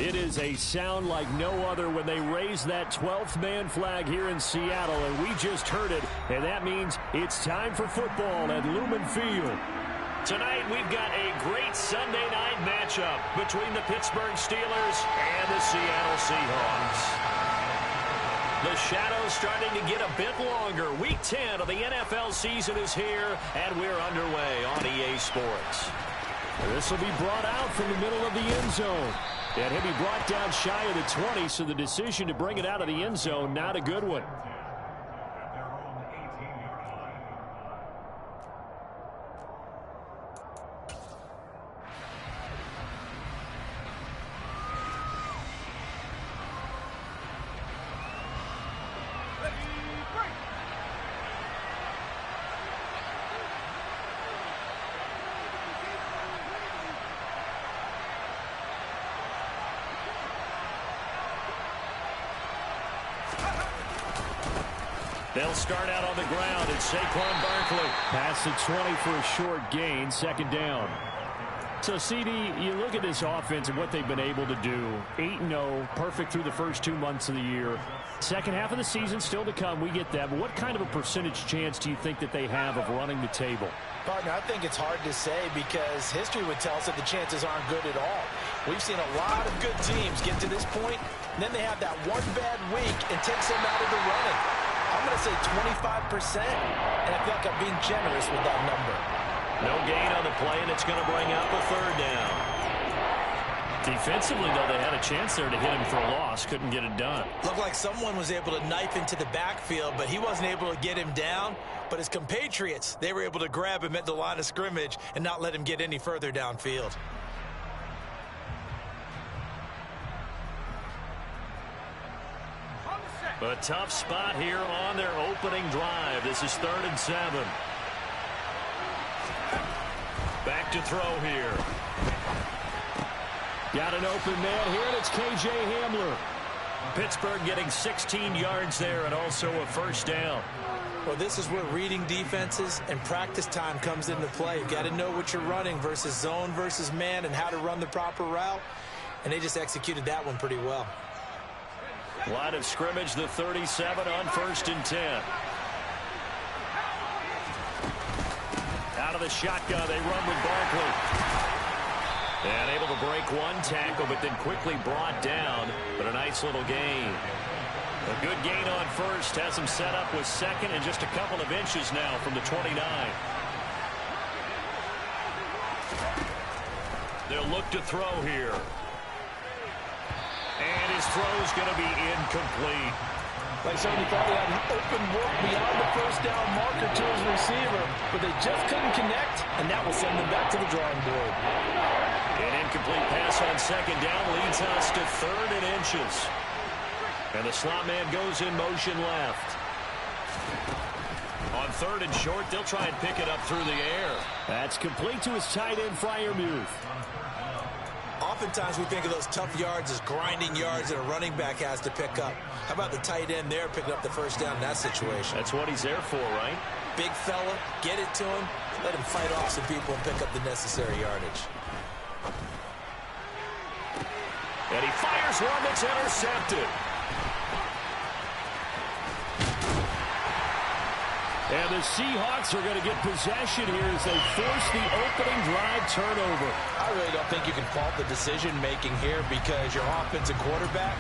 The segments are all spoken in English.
It is a sound like no other when they raise that 12th man flag here in Seattle, and we just heard it, and that means it's time for football at Lumen Field. Tonight we've got a great Sunday night matchup between the Pittsburgh Steelers and the Seattle Seahawks. The shadow's starting to get a bit longer. Week 10 of the NFL season is here, and we're underway on EA Sports. This will be brought out from the middle of the end zone. And he'll be brought down shy of the 20, so the decision to bring it out of the end zone, not a good one. They'll start out on the ground, and Saquon Barkley past the 20 for a short gain, second down. So, CD, you look at this offense and what they've been able to do. 8-0, perfect through the first 2 months of the year. Second half of the season still to come, we get that. But what kind of a percentage chance do you think that they have of running the table? Partner, I think it's hard to say because history would tell us that the chances aren't good at all. We've seen a lot of good teams get to this point, and then they have that one bad week and takes them out of the running. I'm going to say 25%, and I feel like I'm being generous with that number. No gain on the play, and it's going to bring up a third down. Defensively, though, they had a chance there to hit him for a loss. Couldn't get it done. Looked like someone was able to knife into the backfield, but he wasn't able to get him down. But his compatriots, they were able to grab him at the line of scrimmage and not let him get any further downfield. A tough spot here on their opening drive. This is 3rd and 7. Back to throw here. Got an open man here, and it's K.J. Hamler. Pittsburgh getting 16 yards there and also a first down. Well, this is where reading defenses and practice time comes into play. You've got to know what you're running versus zone versus man and how to run the proper route. And they just executed that one pretty well. Line of scrimmage, the 37 on 1st and 10. Out of the shotgun, they run with Barkley. And able to break one tackle, but then quickly brought down. But a nice little gain. A good gain on first, has him set up with second and just a couple of inches now from the 29. They'll look to throw here. And his throw's going to be incomplete. Like somebody thought they had open work beyond the first down marker to his receiver, but they just couldn't connect, and that will send them back to the drawing board. An incomplete pass on second down leads us to 3rd and inches. And the slot man goes in motion left. On 3rd and short, they'll try and pick it up through the air. That's complete to his tight end, Freiermuth. Oftentimes we think of those tough yards as grinding yards that a running back has to pick up. How about the tight end there picking up the first down in that situation? That's what he's there for, right? Big fella, get it to him, let him fight off some people and pick up the necessary yardage. And he fires one that's intercepted. And the Seahawks are going to get possession here as they force the opening drive turnover. I really don't think you can fault the decision-making here because your offensive quarterback,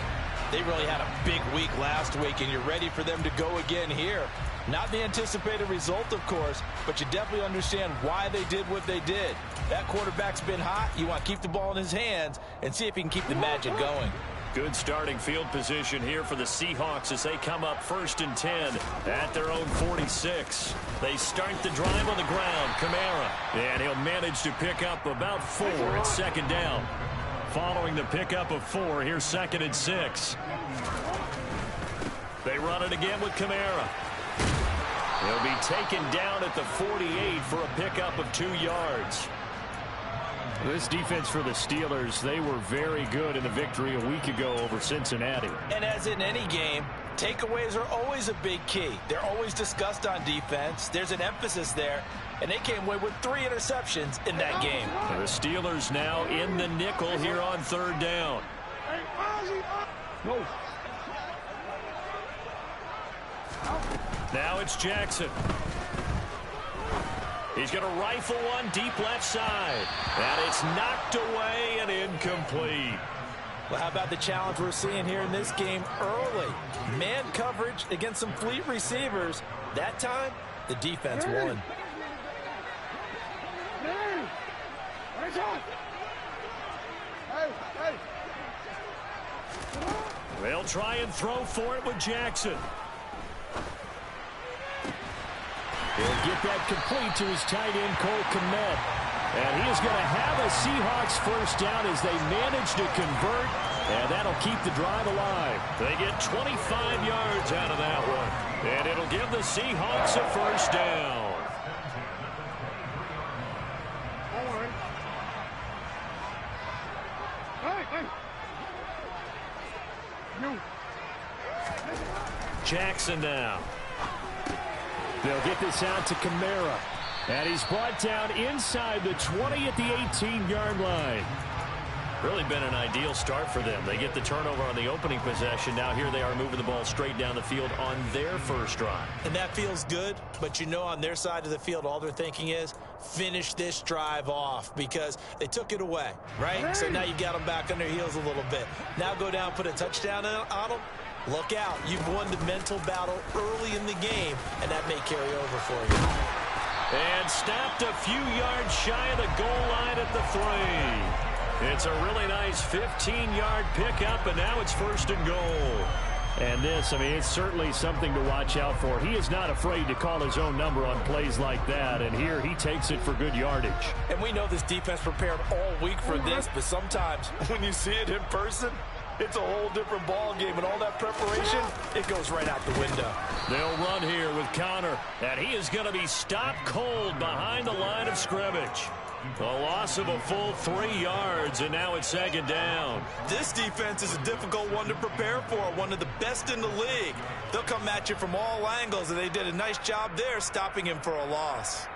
they really had a big week last week, and you're ready for them to go again here. Not the anticipated result, of course, but you definitely understand why they did what they did. That quarterback's been hot. You want to keep the ball in his hands and see if he can keep the magic going. Good starting field position here for the Seahawks as they come up 1st and 10 at their own 46. They start the drive on the ground. Kamara, and he'll manage to pick up about 4 at second down. Following the pickup of 4, here's 2nd and 6. They run it again with Kamara. He'll be taken down at the 48 for a pickup of 2 yards. This defense for the Steelers, they were very good in the victory a week ago over Cincinnati. And as in any game, takeaways are always a big key. They're always discussed on defense. There's an emphasis there, and they came away with 3 interceptions in that game. The Steelers now in the nickel here on 3rd down. No. Now it's Jackson. He's going to rifle one deep left side. And it's knocked away and incomplete. Well, how about the challenge we're seeing here in this game early? Man coverage against some fleet receivers. That time, the defense won. They'll try and throw for it with Jackson. He'll get that complete to his tight end, Cole Kmet. And he is going to have a Seahawks first down as they manage to convert. And that'll keep the drive alive. They get 25 yards out of that one. And it'll give the Seahawks a first down. Jackson now. They'll get this out to Kamara. And he's brought down inside the 20 at the 18-yard line. Really been an ideal start for them. They get the turnover on the opening possession. Now here they are moving the ball straight down the field on their first drive. And that feels good, but you know on their side of the field all they're thinking is finish this drive off because they took it away, right? So now you got them back on their heels a little bit. Now go down, put a touchdown on them. Look out. You've won the mental battle early in the game, and that may carry over for you. And stopped a few yards shy of the goal line at the 3. It's a really nice 15-yard pickup, and now it's first and goal. And this, I mean, it's certainly something to watch out for. He is not afraid to call his own number on plays like that, and here he takes it for good yardage. And we know this defense prepared all week for this, but sometimes when you see it in person, it's a whole different ball game, and all that preparation, it goes right out the window. They'll run here with Connor, and he is going to be stopped cold behind the line of scrimmage. A loss of a full 3 yards, and now it's second down. This defense is a difficult one to prepare for, one of the best in the league. They'll come at you from all angles, and they did a nice job there stopping him for a loss.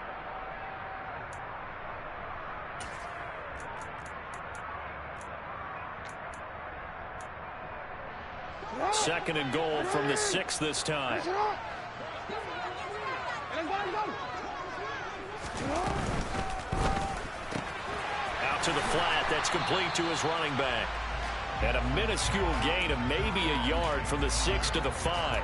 Second and goal from the 6 this time. Out to the flat. That's complete to his running back. And a minuscule gain of maybe a yard from the 6 to the 5.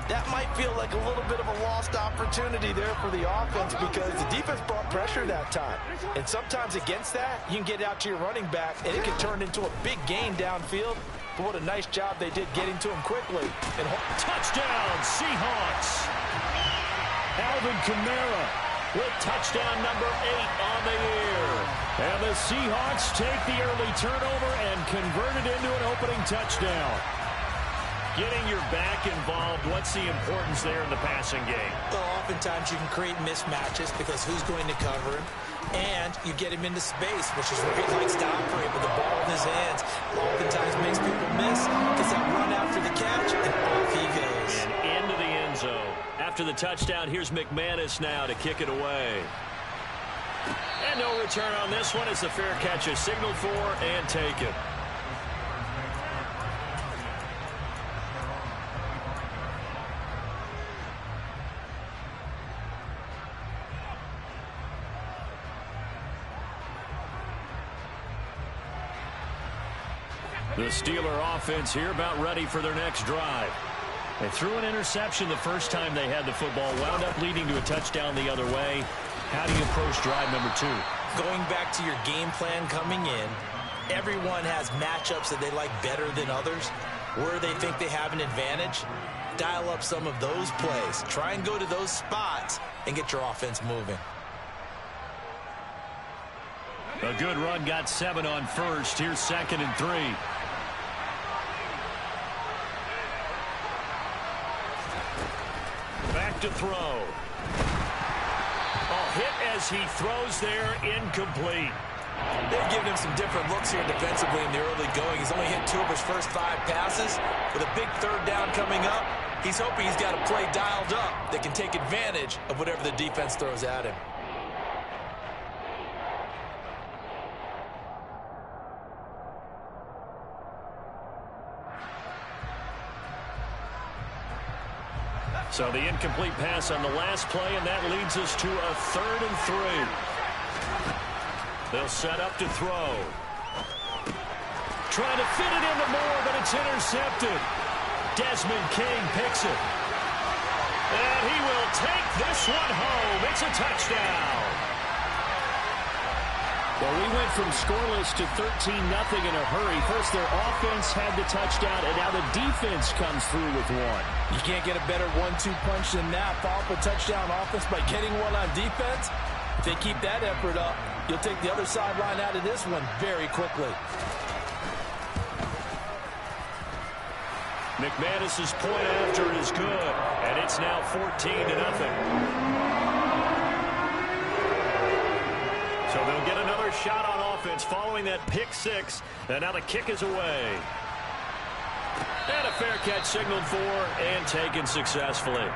That might feel like a little bit of a lost opportunity there for the offense because the defense brought pressure that time. And sometimes against that, you can get out to your running back, and it can turn into a big gain downfield. But what a nice job they did getting to him quickly. And touchdown, Seahawks. Alvin Kamara with touchdown number 8 on the year. And the Seahawks take the early turnover and convert it into an opening touchdown. Getting your back involved, what's the importance there in the passing game? Well, oftentimes you can create mismatches because who's going to cover him? And you get him into space, which is where he likes to operate with the ball in his hands. Oftentimes makes people miss, gets that run after the catch, and off he goes. And into the end zone. After the touchdown, here's McManus now to kick it away. And no return on this one as the fair catch is signaled for and taken. The Steeler offense here about ready for their next drive. They threw an interception the first time they had the football, wound up leading to a touchdown the other way. How do you approach drive number 2? Going back to your game plan coming in, everyone has matchups that they like better than others. Where they think they have an advantage, dial up some of those plays. Try and go to those spots and get your offense moving. A good run got 7 on first. Here's 2nd and 3. Back to throw. A hit as he throws there, incomplete. They've given him some different looks here defensively in the early going. He's only hit 2 of his first 5 passes. With a big 3rd down coming up, he's hoping he's got a play dialed up that can take advantage of whatever the defense throws at him. So the incomplete pass on the last play, and that leads us to a 3rd and 3. They'll set up to throw. Trying to fit it into Moore, but it's intercepted. Desmond King picks it. And he will take this one home. It's a touchdown. Well, we went from scoreless to 13-0 in a hurry. First, their offense had the touchdown, and now the defense comes through with one. You can't get a better 1-2 punch than that. Follow up a touchdown offense by getting one on defense. If they keep that effort up, you'll take the other sideline out of this one very quickly. McManus's point after is good, and it's now 14-0. So they'll get another shot on offense following that pick six, and now the kick is away. And a fair catch signaled for and taken successfully.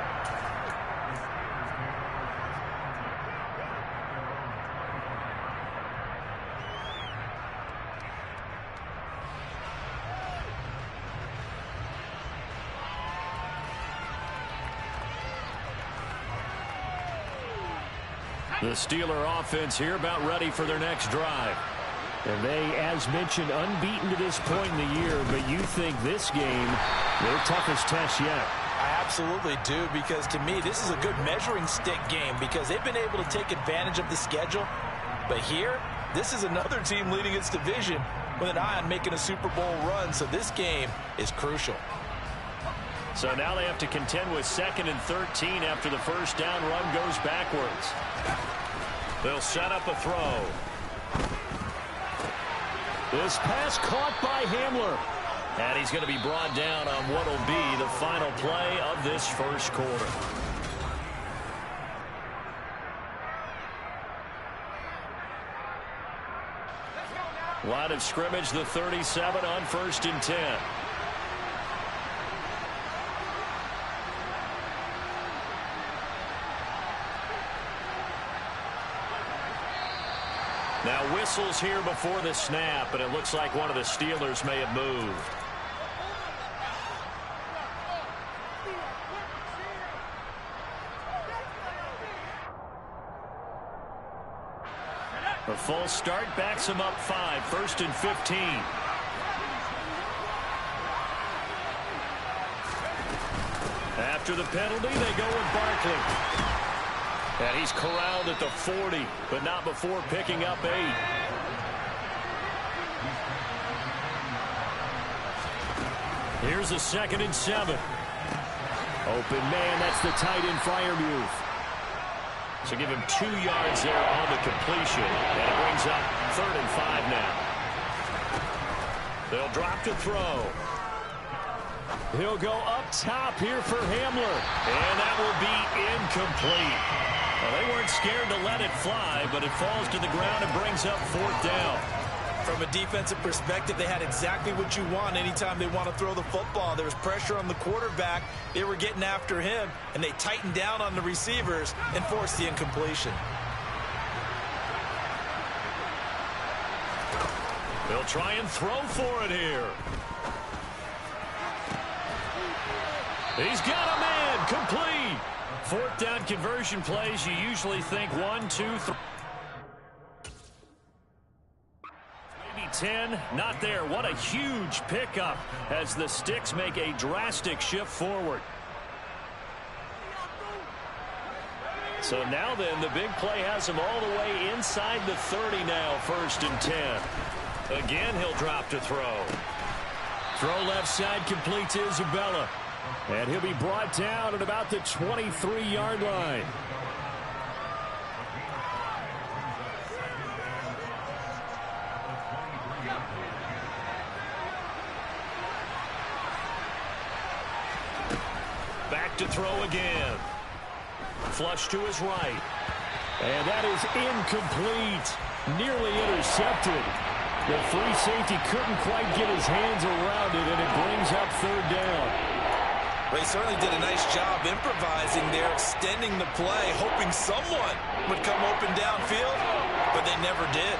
The Steeler offense here about ready for their next drive. And they, as mentioned, unbeaten to this point in the year, but you think this game, their toughest test yet. I absolutely do, because to me, this is a good measuring stick game because they've been able to take advantage of the schedule. But here, this is another team leading its division with an eye on making a Super Bowl run, so this game is crucial. So now they have to contend with 2nd and 13 after the first down run goes backwards. They'll set up a throw. This pass caught by Hamler. And he's going to be brought down on what will be the final play of this first quarter. Line of scrimmage, the 37 on 1st and 10. Now whistles here before the snap, and it looks like one of the Steelers may have moved. A false start backs him up 5, 1st and 15. After the penalty, they go with Barkley. And he's corralled at the 40, but not before picking up 8. Here's a 2nd and 7. Open man, that's the tight end Freiermuth. So give him 2 yards there on the completion, and it brings up 3rd and 5 now. They'll drop to throw. He'll go up top here for Hamler, and that will be incomplete. Well, they weren't scared to let it fly, but it falls to the ground and brings up 4th down. From a defensive perspective, they had exactly what you want anytime they want to throw the football. There was pressure on the quarterback. They were getting after him, and they tightened down on the receivers and forced the incompletion. They'll try and throw for it here. He's got a man, complete. 4th down conversion plays, you usually think 1, 2, 3. Maybe 10, not there. What a huge pickup as the Sticks make a drastic shift forward. So now then, the big play has him all the way inside the 30 now, 1st and 10. Again, he'll drop to throw. Throw left side, complete to Isabella. And he'll be brought down at about the 23-yard line. Back to throw again. Flush to his right. And that is incomplete. Nearly intercepted. The free safety couldn't quite get his hands around it, and it brings up 3rd down. They certainly did a nice job improvising there, extending the play, hoping someone would come open downfield, but they never did.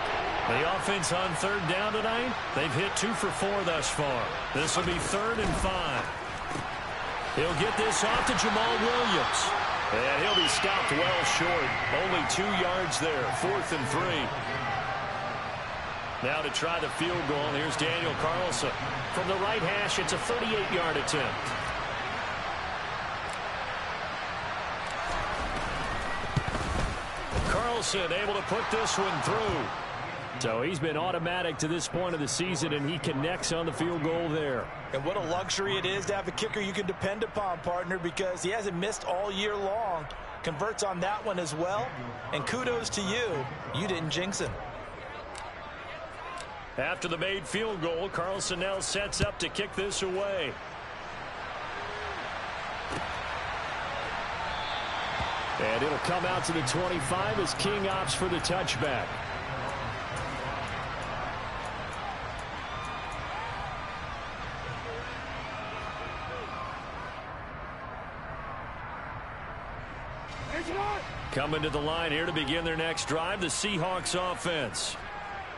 The offense on 3rd down tonight, they've hit 2 for 4 thus far. This will be 3rd and 5. He'll get this off to Jamal Williams. And he'll be stopped well short. Only 2 yards there. 4th and 3. Now to try the field goal, here's Daniel Carlson. From the right hash, it's a 38-yard attempt. Carlson able to put this one through. So he's been automatic to this point of the season, and he connects on the field goal there. And what a luxury it is to have a kicker you can depend upon, partner, because he hasn't missed all year long. Converts on that one as well. And kudos to you. You didn't jinx him. After the made field goal, Carlson now sets up to kick this away. And it'll come out to the 25 as King opts for the touchback. Coming to the line here to begin their next drive, the Seahawks offense.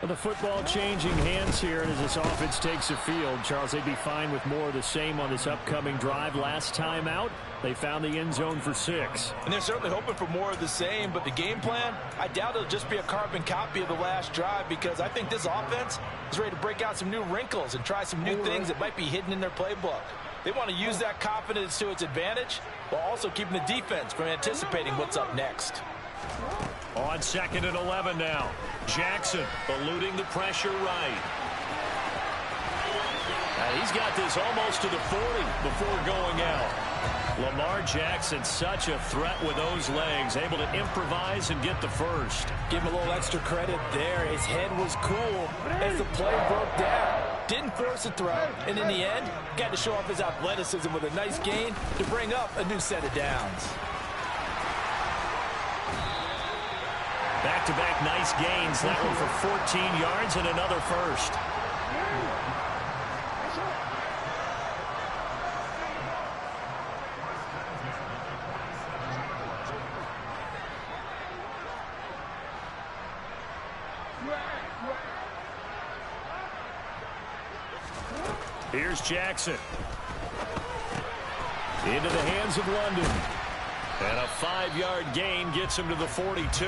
Well, the football changing hands here, and as this offense takes the field, Charles, they'd be fine with more of the same on this upcoming drive. Last time out, they found the end zone for 6. And they're certainly hoping for more of the same, but the game plan, I doubt it'll just be a carbon copy of the last drive, because I think this offense is ready to break out some new wrinkles and try some new things that might be hidden in their playbook. They want to use that confidence to its advantage while also keeping the defense from anticipating what's up next. On 2nd and 11 now. Jackson eluding the pressure right. And he's got this almost to the 40 before going out. Lamar Jackson, such a threat with those legs, able to improvise and get the first. Give him a little extra credit there. His head was cool as the play broke down. Didn't force a throw, and in the end, got to show off his athleticism with a nice gain to bring up a new set of downs. Back-to-back nice gains. That one for 14 yards and another first. Here's Jackson. Into the hands of London. And a 5-yard gain gets him to the 42.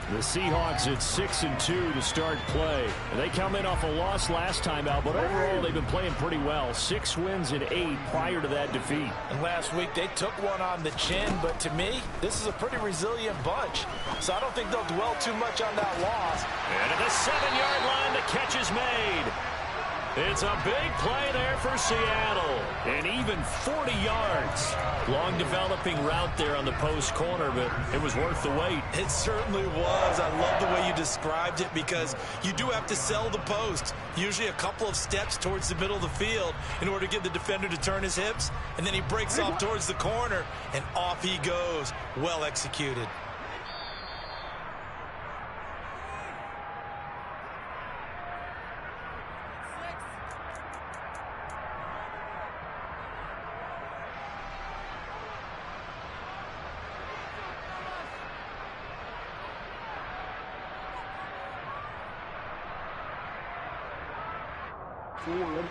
The Seahawks at 6-2 to start play. They come in off a loss last time out, but overall they've been playing pretty well. 6 wins and 8 prior to that defeat. And last week they took one on the chin, but to me, this is a pretty resilient bunch. So I don't think they'll dwell too much on that loss. And at the 7-yard line, the catch is made. It's a big play there for Seattle. And even 40 yards. Long developing route there on the post corner, but it was worth the wait. It certainly was. I love the way you described it, because you do have to sell the post. Usually a couple of steps towards the middle of the field in order to get the defender to turn his hips. And then he breaks off towards the corner, and off he goes. Well executed. Forward.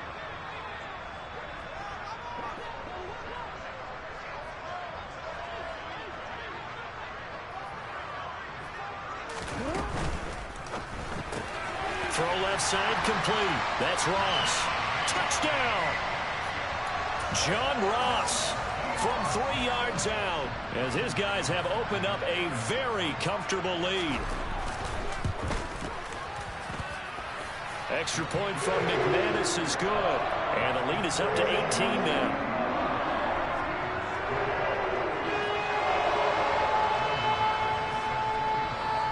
Throw left side complete. That's Ross. Touchdown! John Ross from 3 yards out, as his guys have opened up a very comfortable lead. Extra point from McManus is good. And the lead is up to 18 now.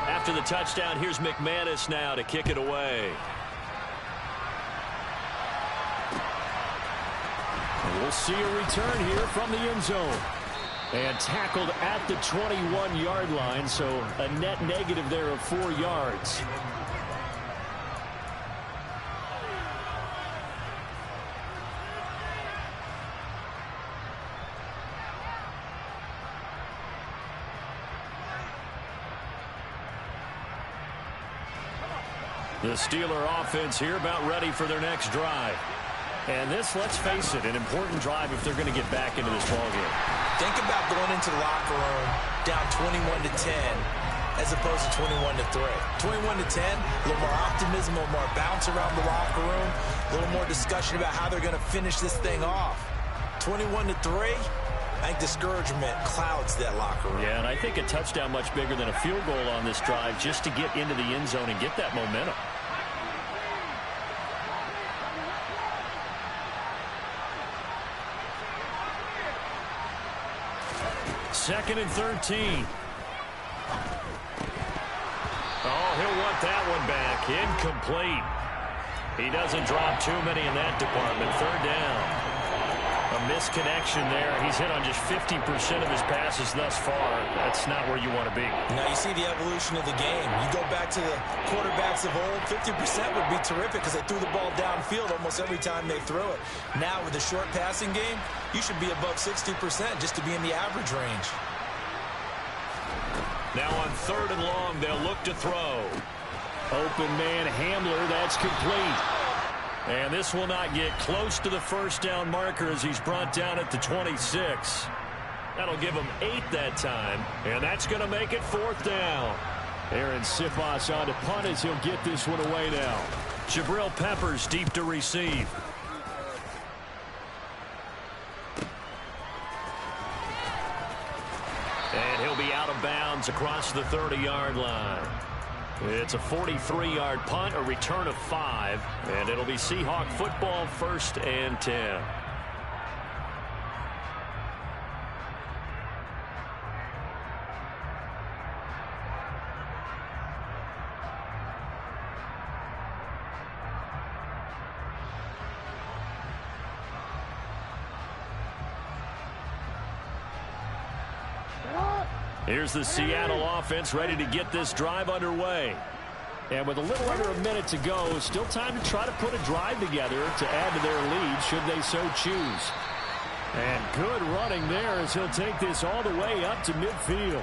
After the touchdown, here's McManus now to kick it away. And we'll see a return here from the end zone. And tackled at the 21-yard line, so a net negative there of 4 yards. The Steeler offense here about ready for their next drive. And this, let's face it, an important drive if they're going to get back into this ballgame. Think about going into the locker room down 21-10 as opposed to 21-3. 21-10, a little more optimism, a little more bounce around the locker room, a little more discussion about how they're going to finish this thing off. 21-3, I think discouragement clouds that locker room. Yeah, and I think a touchdown much bigger than a field goal on this drive just to get into the end zone and get that momentum. Second and 13. Oh, he'll want that one back. Incomplete. He doesn't drop too many in that department. Third down. A misconnection there. He's hit on just 50% of his passes thus far. That's not where you want to be. Now you see the evolution of the game. You go back to the quarterbacks of old, 50% would be terrific because they threw the ball downfield almost every time they threw it. Now with the short passing game, you should be above 60% just to be in the average range. Now on third and long, they'll look to throw. Open man Hamler, that's complete. And this will not get close to the first down marker as he's brought down at the 26. That'll give him 8 that time, and that's going to make it fourth down. Aaron Siposs on to punt as he'll get this one away now. Jabril Peppers deep to receive. And he'll be out of bounds across the 30-yard line. It's a 43-yard punt, a return of 5, and it'll be Seahawk football, 1st and 10. Here's the Seattle offense ready to get this drive underway. And with a little under a minute to go, still time to try to put a drive together to add to their lead should they so choose. And good running there as he'll take this all the way up to midfield.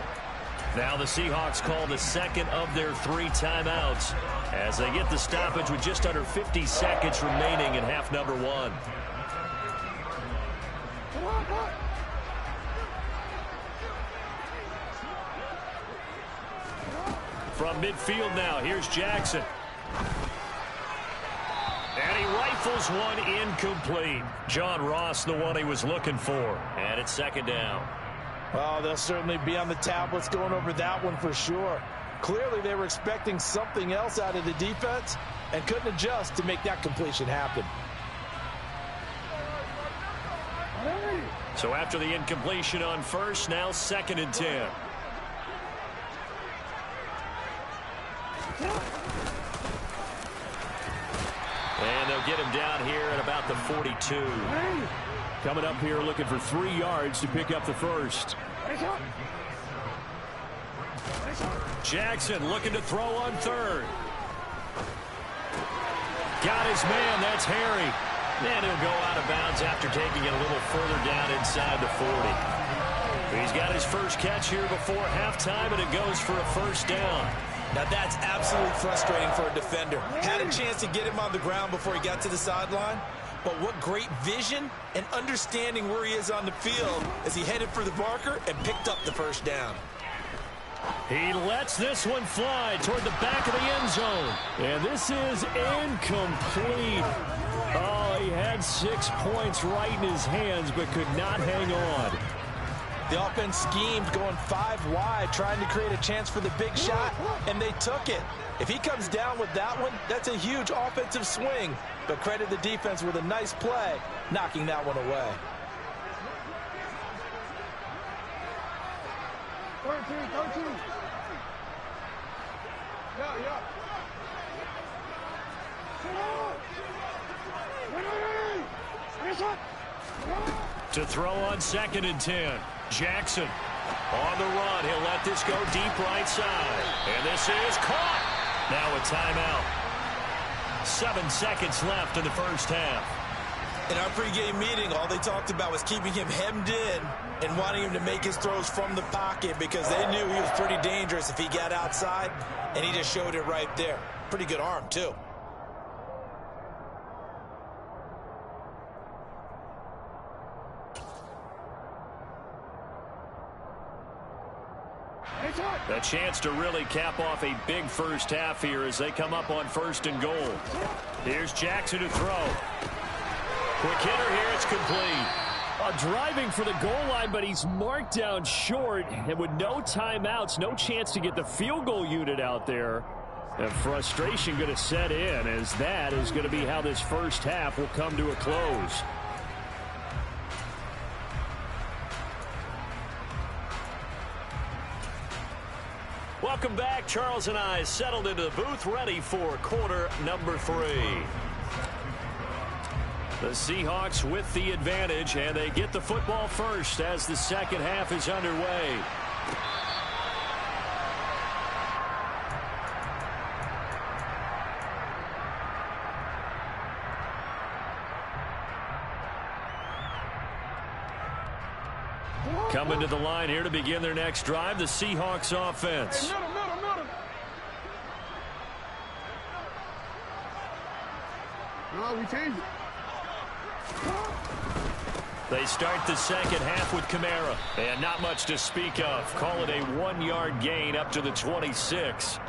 Now the Seahawks call the second of their 3 timeouts as they get the stoppage with just under 50 seconds remaining in half number 1. From midfield now, here's Jackson. And he rifles one incomplete. John Ross, the one he was looking for. And it's second down. Oh, they'll certainly be on the tablets going over that one for sure. Clearly they were expecting something else out of the defense and couldn't adjust to make that completion happen. So after the incompletion on first, now 2nd and 10. And they'll get him down here at about the 42. Coming up here looking for 3 yards to pick up the first. Jackson looking to throw on third. Got his man, that's Harry. And he'll go out of bounds after taking it a little further down inside the 40. He's got his first catch here before halftime, and it goes for a first down. Now that's absolutely frustrating for a defender. Had a chance to get him on the ground before he got to the sideline, but what great vision and understanding where he is on the field as he headed for the marker and picked up the first down. He lets this one fly toward the back of the end zone. And this is incomplete. Oh, he had 6 points right in his hands but could not hang on. The offense schemed going 5 wide, trying to create a chance for the big shot, and they took it. If he comes down with that one, that's a huge offensive swing. But credit the defense with a nice play, knocking that one away. 13. Yeah. To throw on 2nd and 10. Jackson on the run. He'll let this go deep right side. And this is caught. Now a timeout. 7 seconds left in the first half. In our pregame meeting, all they talked about was keeping him hemmed in and wanting him to make his throws from the pocket because they knew he was pretty dangerous if he got outside, and he just showed it right there. Pretty good arm, too. A chance to really cap off a big first half here as they come up on 1st and goal. Here's Jackson to throw. Quick hitter here, it's complete. Driving for the goal line, but he's marked down short. And with no timeouts, no chance to get the field goal unit out there. And frustration going to set in, as that is going to be how this first half will come to a close. Welcome back. Charles and I settled into the booth, ready for quarter number 3. The Seahawks with the advantage, and they get the football first as the second half is underway. Coming to the line here to begin their next drive, the Seahawks offense. Hey, middle. No, we changed it. They start the second half with Kamara, and not much to speak of. Call it a 1-yard gain up to the 26.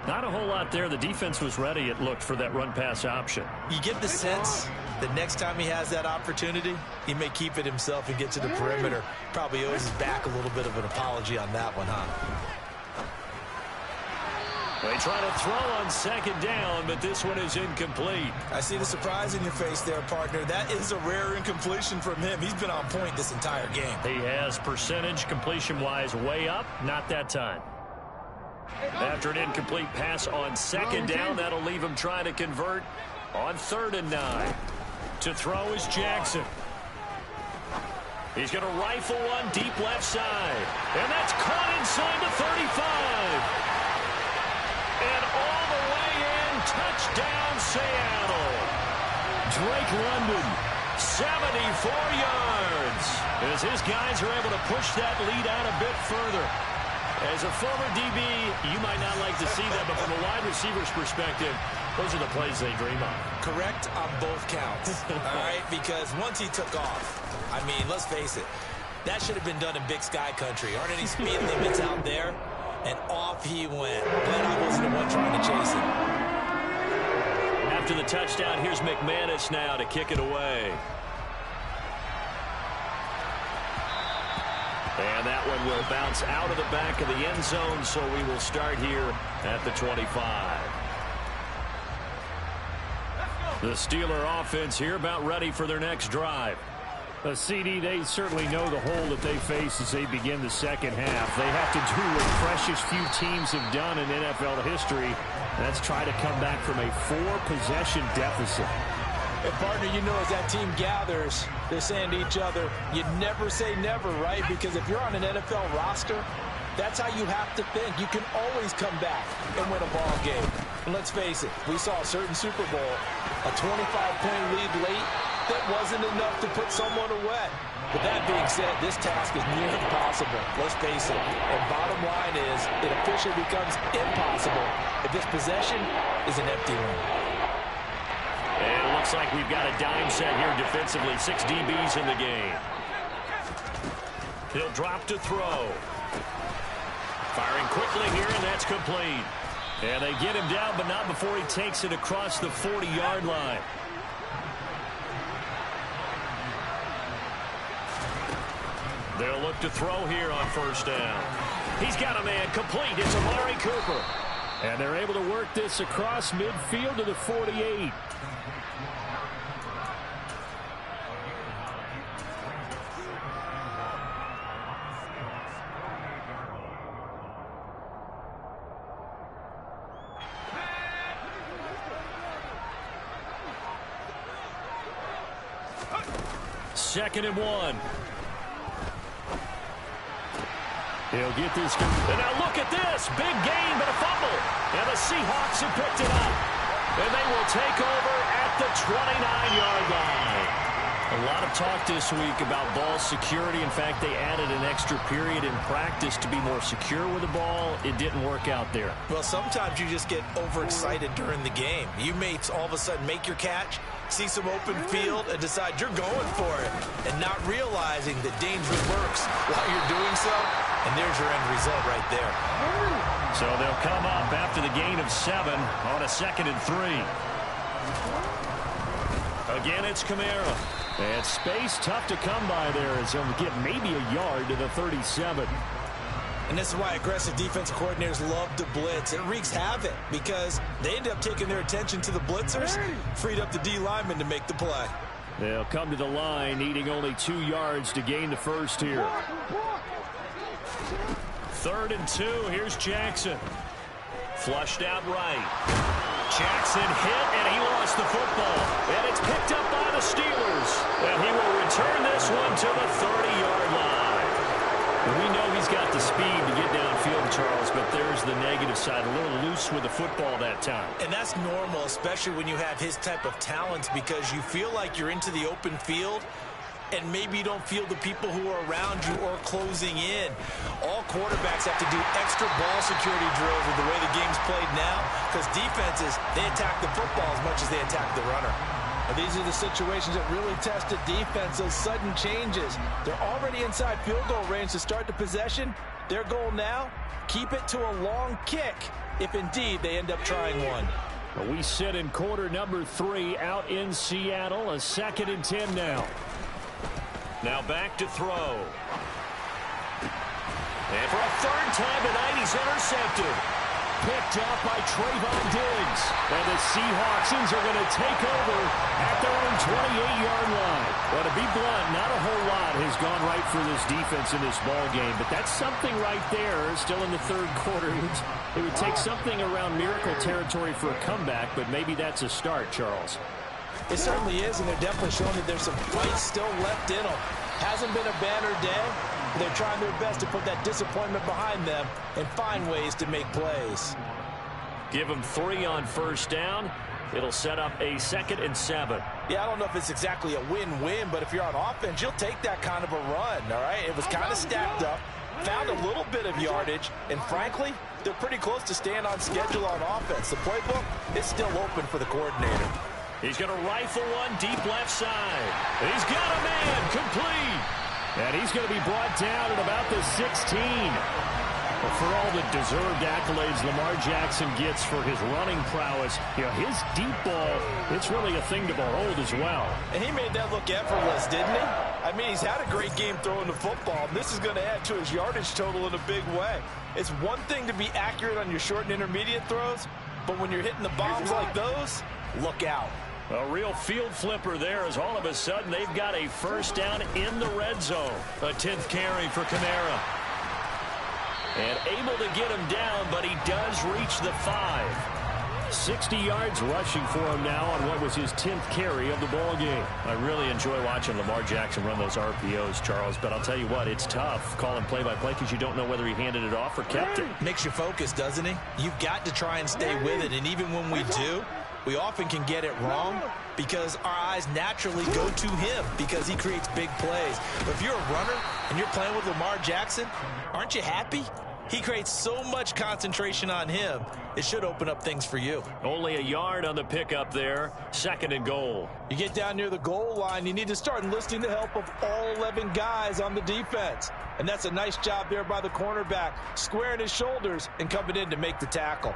Not a whole lot there. The defense was ready, it looked, for that run-pass option. You get the sense that next time he has that opportunity, he may keep it himself and get to the perimeter. Probably owes his back a little bit of an apology on that one, huh? They try to throw on 2nd down, but this one is incomplete. I see the surprise in your face there, partner. That is a rare incompletion from him. He's been on point this entire game. He has percentage completion-wise way up, not that time. After an incomplete pass on 2nd down, that'll leave him trying to convert on 3rd and 9. To throw is Jackson. He's going to rifle one deep left side. And that's caught inside the 35. And all the way in, touchdown Seattle. Drake London, 74 yards. As his guys are able to push that lead out a bit further. As a former DB, you might not like to see that, but from a wide receiver's perspective, those are the plays they dream of. Correct on both counts, all right? Because once he took off, I mean, let's face it, that should have been done in Big Sky country. Aren't any speed limits out there? And off he went. Glad I wasn't the one trying to chase him. After the touchdown, here's McManus now to kick it away. And that one will bounce out of the back of the end zone, so we will start here at the 25. The Steeler offense here about ready for their next drive. CD, they certainly know the hole that they face as they begin the second half. They have to do what precious few teams have done in NFL history. That's try to come back from a 4-possession deficit. And partner, you know, as that team gathers, they're saying to each other, you never say never, right? Because if you're on an NFL roster, that's how you have to think. You can always come back and win a ball game. And let's face it, we saw a certain Super Bowl, a 25-point lead late, that wasn't enough to put someone away. But that being said, this task is near impossible. Let's face it. And bottom line is, it officially becomes impossible if this possession is an empty one. And it looks like we've got a dime set here defensively. 6 DBs in the game. He'll drop to throw. Firing quickly here, and that's complete. And they get him down, but not before he takes it across the 40-yard line. They'll look to throw here on 1st down. He's got a man complete. It's Amari Cooper. And they're able to work this across midfield to the 48. Second and 1. He'll get this. And now look at this. Big gain, but a fumble. And the Seahawks have picked it up. And they will take over at the 29-yard line. A lot of talk this week about ball security. In fact, they added an extra period in practice to be more secure with the ball. It didn't work out there. Well, sometimes you just get overexcited during the game. You may all of a sudden make your catch, see some open field, and decide you're going for it, and not realizing that danger lurks while you're doing so, and there's your end result right there. So they'll come up after the gain of 7 on a 2nd and 3. Again, it's Kamara. And space tough to come by there as he'll get maybe a yard to the 37. And this is why aggressive defensive coordinators love to blitz. It wreaks havoc because they end up taking their attention to the blitzers, freed up the D lineman to make the play. They'll come to the line, needing only 2 yards to gain the first here. 3rd and 2. Here's Jackson. Flushed out right. Jackson hit, and he lost the football. And it's picked up by the Steelers. And he will return this one to the 30-yard line. And we know he's got the speed to get downfield, Charles, but there's the negative side. A little loose with the football that time. And that's normal, especially when you have his type of talents, because you feel like you're into the open field, and maybe you don't feel the people who are around you or closing in. All quarterbacks have to do extra ball security drills with the way the game's played now, because defenses, they attack the football as much as they attack the runner. And these are the situations that really test a defense, those sudden changes. They're already inside field goal range to start the possession. Their goal now, keep it to a long kick, if indeed they end up trying one. We sit in quarter number 3 out in Seattle, a 2nd and 10 now. Now back to throw. And for a 3rd time tonight, he's intercepted. Picked up by Trayvon Diggs. And the Seahawks are going to take over at their own 28-yard line. Well, to be blunt, not a whole lot has gone right for this defense in this ball game, but that's something right there. Still in the 3rd quarter. It would take something around miracle territory for a comeback, but maybe that's a start, Charles. It certainly is, and they're definitely showing that there's some fight still left in them. Hasn't been a banner day. They're trying their best to put that disappointment behind them and find ways to make plays. Give them 3 on 1st down. It'll set up a 2nd and 7. Yeah, I don't know if it's exactly a win-win, but if you're on offense, you'll take that kind of a run, all right? It was kind of stacked up, found a little bit of yardage, and frankly, they're pretty close to staying on schedule on offense. The playbook is still open for the coordinator. He's going to rifle one deep left side. He's got a man complete. And he's going to be brought down at about the 16. Well, for all the deserved accolades Lamar Jackson gets for his running prowess, his deep ball, it's really a thing to behold as well. And he made that look effortless, didn't he? I mean, he's had a great game throwing the football, and this is going to add to his yardage total in a big way. It's one thing to be accurate on your short and intermediate throws, but when you're hitting the bombs like those, look out. A real field flipper there as all of a sudden they've got a 1st down in the red zone. A 10th carry for Kamara. And able to get him down, but he does reach the 5. 60 yards rushing for him now on what was his 10th carry of the ball game. I really enjoy watching Lamar Jackson run those RPOs, Charles, but I'll tell you what, it's tough calling play-by-play because you don't know whether he handed it off or kept it. Makes you focus, doesn't he? You've got to try and stay with it, and even when we do, we often can get it wrong because our eyes naturally go to him because he creates big plays. But if you're a runner and you're playing with Lamar Jackson, aren't you happy? He creates so much concentration on him, it should open up things for you. Only a yard on the pickup there. 2nd and goal. You get down near the goal line, you need to start enlisting the help of all 11 guys on the defense. And that's a nice job there by the cornerback, squaring his shoulders and coming in to make the tackle.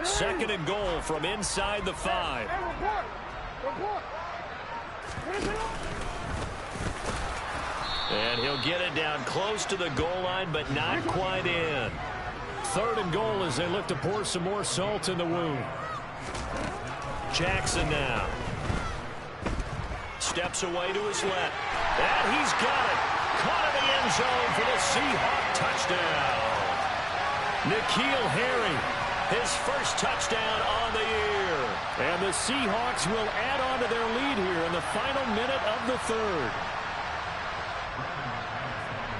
2nd and goal from inside the 5. And he'll get it down close to the goal line, but not quite in. 3rd and goal as they look to pour some more salt in the wound. Jackson now. Steps away to his left. And he's got it. Caught in the end zone for the Seahawk touchdown. N'Keal Harry, his 1st touchdown on the year. And the Seahawks will add on to their lead here in the final minute of the 3rd.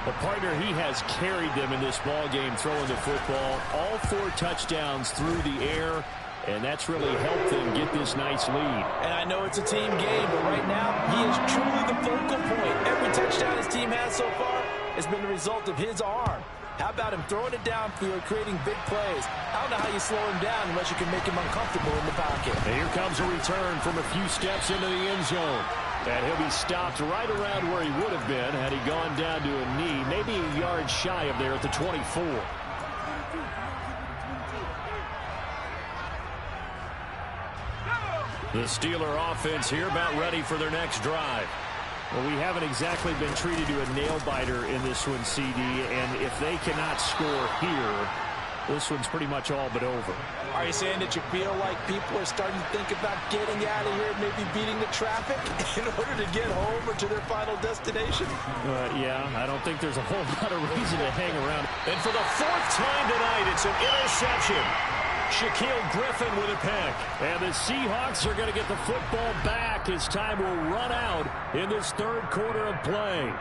The partner, he has carried them in this ball game, throwing the football. All 4 touchdowns through the air. and that's really helped them get this nice lead. And I know it's a team game, but right now, he is truly the focal point. Every touchdown his team has so far has been the result of his arm. How about him throwing it downfield, creating big plays? I don't know how you slow him down unless you can make him uncomfortable in the pocket. And here comes a return from a few steps into the end zone. And he'll be stopped right around where he would have been had he gone down to a knee, maybe a yard shy of there at the 24. The Steeler offense here about ready for their next drive. Well, we haven't exactly been treated to a nail-biter in this one, CD, and if they cannot score here, this one's pretty much all but over. Are you saying that you feel like people are starting to think about getting out of here, maybe beating the traffic in order to get home or to their final destination? Yeah, I don't think there's a whole lot of reason to hang around. And for the fourth time tonight, it's an interception. Shaquille Griffin with a pick. And the Seahawks are going to get the football back as time will run out in this third quarter of play.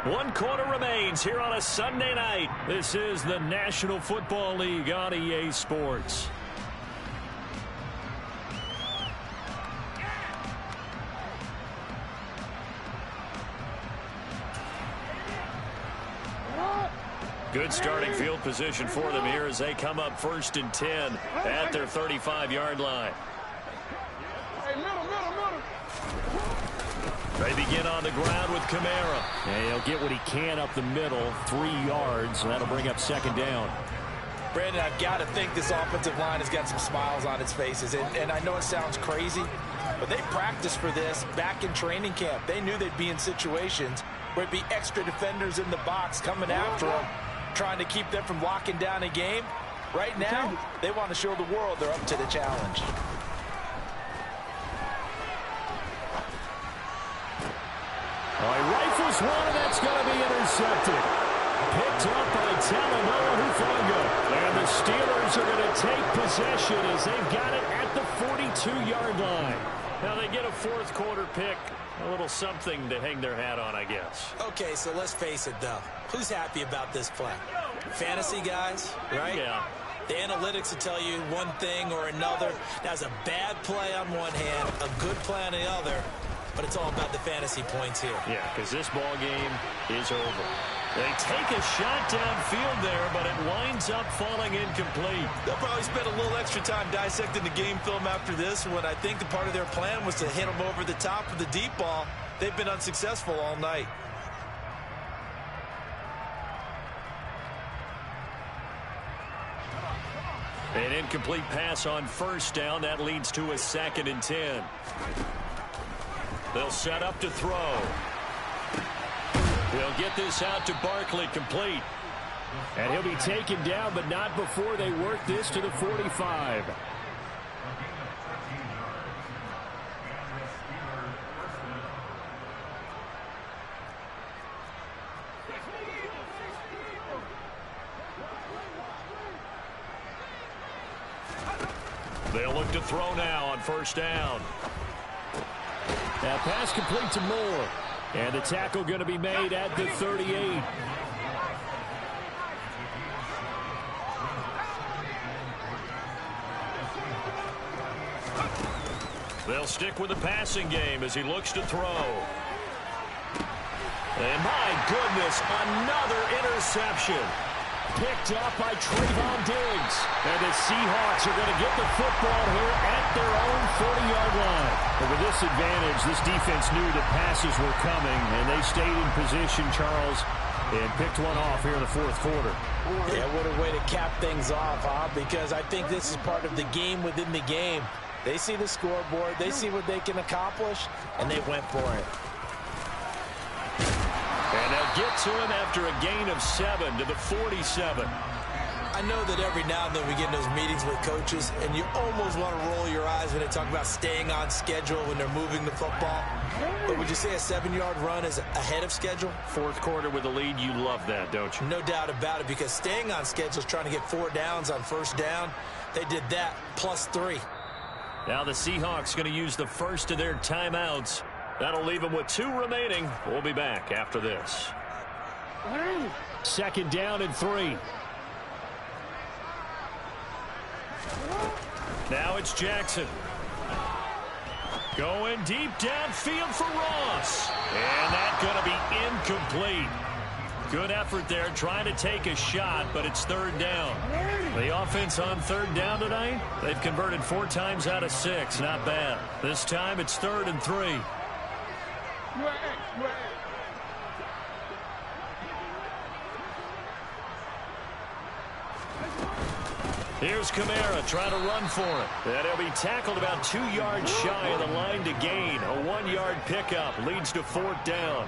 1 quarter remains here on a Sunday night. This is the National Football League on EA Sports. Good starting field position for them here as they come up 1st and 10 at their 35-yard line. They begin on the ground with Kamara. And he'll get what he can up the middle, 3 yards, and that'll bring up 2nd down. Brandon, I've got to think this offensive line has got some smiles on its faces. And I know it sounds crazy, but they practiced for this back in training camp. They knew they'd be in situations where it'd be extra defenders in the box coming after them, trying to keep them from locking down a game. Right now, they want to show the world they're up to the challenge. All right, rifles one, and that's going to be intercepted. Picked up by Talanoa Hufanga. And the Steelers are going to take possession as they've got it at the 42-yard line. Now they get a 4th quarter pick. A little something to hang their hat on, I guess. Okay, so let's face it, though. Who's happy about this play? Fantasy guys, right? Yeah. The analytics will tell you one thing or another. That's a bad play on one hand, a good play on the other. But it's all about the fantasy points here. Yeah, because this ball game is over. They take a shot downfield there, but it winds up falling incomplete. They'll probably spend a little extra time dissecting the game film after this, when I think the part of their plan was to hit them over the top of the deep ball. They've been unsuccessful all night. An incomplete pass on 1st down. That leads to a 2nd and 10. They'll set up to throw. They'll get this out to Barkley, complete. And he'll be taken down, but not before they work this to the 45. They'll look to throw now on 1st down. That pass complete to Moore. And the tackle going to be made at the 38. They'll stick with the passing game as he looks to throw. And my goodness, another interception. Picked up by Trayvon Diggs. And the Seahawks are going to get the football here at their own 40-yard line. But with this advantage, this defense knew that passes were coming, and they stayed in position, Charles, and picked one off here in the 4th quarter. Yeah, what a way to cap things off, huh? Because I think this is part of the game within the game. They see the scoreboard, they see what they can accomplish, and they went for it. And they'll get to him after a gain of 7 to the 47. I know that every now and then we get in those meetings with coaches, and you almost want to roll your eyes when they talk about staying on schedule when they're moving the football. But would you say a 7-yard run is ahead of schedule? 4th quarter with a lead, you love that, don't you? No doubt about it, because staying on schedule is trying to get 4 downs on 1st down. They did that, plus 3. Now the Seahawks going to use the first of their timeouts. That'll leave them with 2 remaining. We'll be back after this. 2nd down and 3. Now it's Jackson. Going deep downfield for Ross. And that's going to be incomplete. Good effort there trying to take a shot, but it's third down. The offense on third down tonight, they've converted 4 times out of 6. Not bad. This time it's 3rd and 3. Here's Kamara trying to run for it. And he'll be tackled about 2 yards shy of the line to gain. A 1-yard pickup leads to 4th down.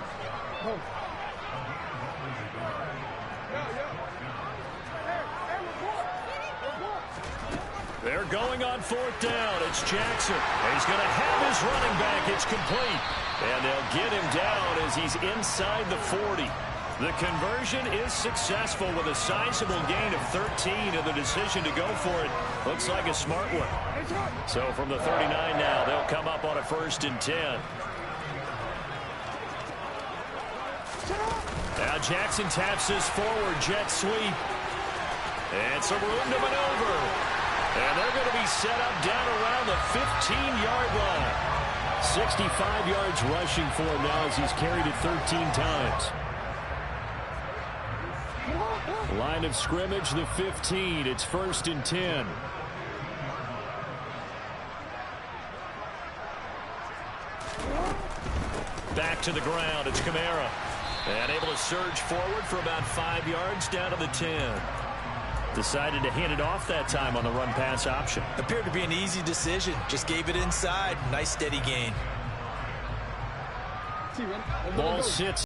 They're going on 4th down. It's Jackson. He's going to have his running back. It's complete. And they'll get him down as he's inside the 40. The conversion is successful with a sizable gain of 13, and the decision to go for it looks like a smart one. So from the 39 now, they'll come up on a 1st and 10. Now Jackson taps his forward jet sweep. And some room to maneuver. And they're going to be set up down around the 15-yard line. 65 yards rushing for him now as he's carried it 13 times. Line of scrimmage, the 15. It's 1st and 10. Back to the ground. It's Kamara. And able to surge forward for about 5 yards down to the 10. Decided to hand it off that time on the run-pass option. Appeared to be an easy decision. Just gave it inside. Nice steady gain. Ball sits